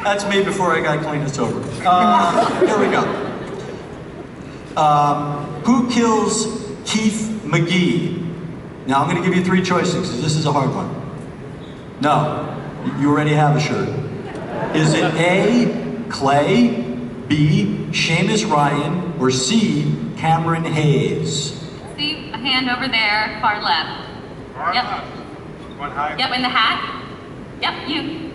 That's me before I got clean and sober. Here we go. Who kills Keith McGee? Now I'm going to give you three choices because this is a hard one. No, you already have a shirt. Is it A, Clay, B, Seamus Ryan, or C, Cameron Hayes? See a hand over there, far left. Yep. One high. Yep, in the hat. Yep, you.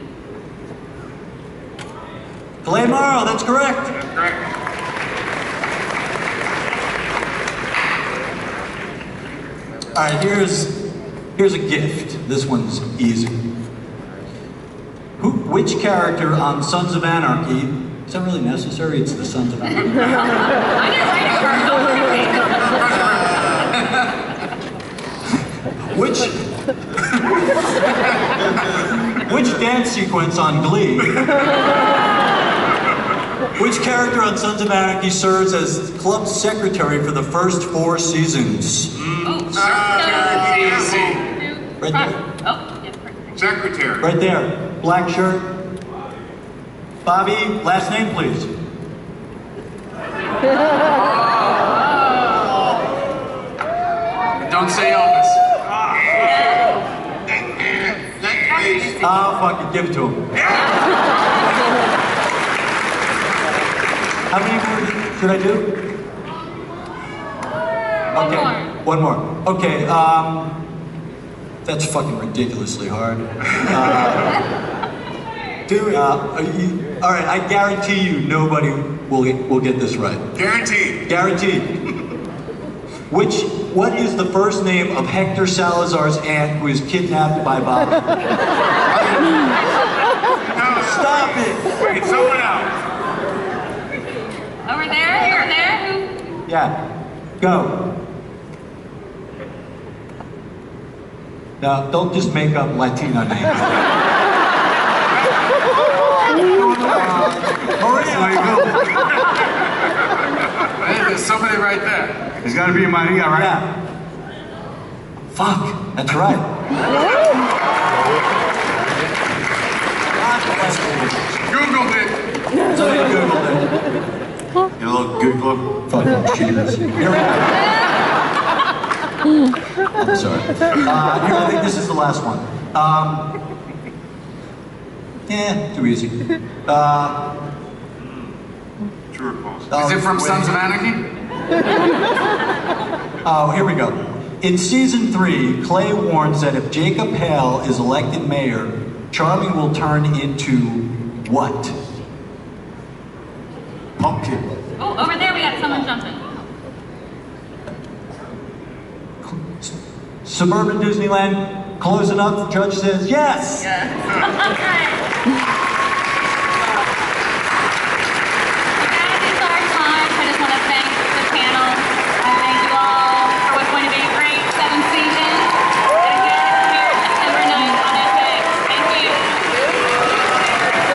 Clay Morrow, that's correct. That's correct. All right, here's a gift. This one's easy. Which character on Sons of Anarchy? Is that really necessary? It's the Sons of Anarchy. I didn't write it for Which dance sequence on Glee? Which character on Sons of Anarchy serves as club secretary for the first 4 seasons? Right there. Oh, yeah, perfect. Secretary. Right there. Black shirt. Bobby, last name, please. Don't say Elvis. Oh, fuck it, give it to him. How many more should I do? Okay, one more. Okay, that's fucking ridiculously hard. All right, I guarantee you nobody will get this right. Guaranteed. Guaranteed. What is the first name of Hector Salazar's aunt who is kidnapped by Bobby? No, Stop it! wait, someone else. Over there, who? Yeah, go. Now, don't just make up Latino names. Hey, there's somebody right there. There's got to be a Maria, right? Yeah. Fuck, that's right. Googled it. So they Googled it. Get a little Google. Fucking cheaters. Here we go. I'm sorry. Here, I think this is the last one. Too easy. True or false? Is it from Sons of Anarchy? Oh, here we go. In season 3, Clay warns that if Jacob Hale is elected mayor, Charlie will turn into what? Pumpkin. Oh, over there we got someone jumping. Suburban Disneyland, close enough, the judge says yes! Yeah.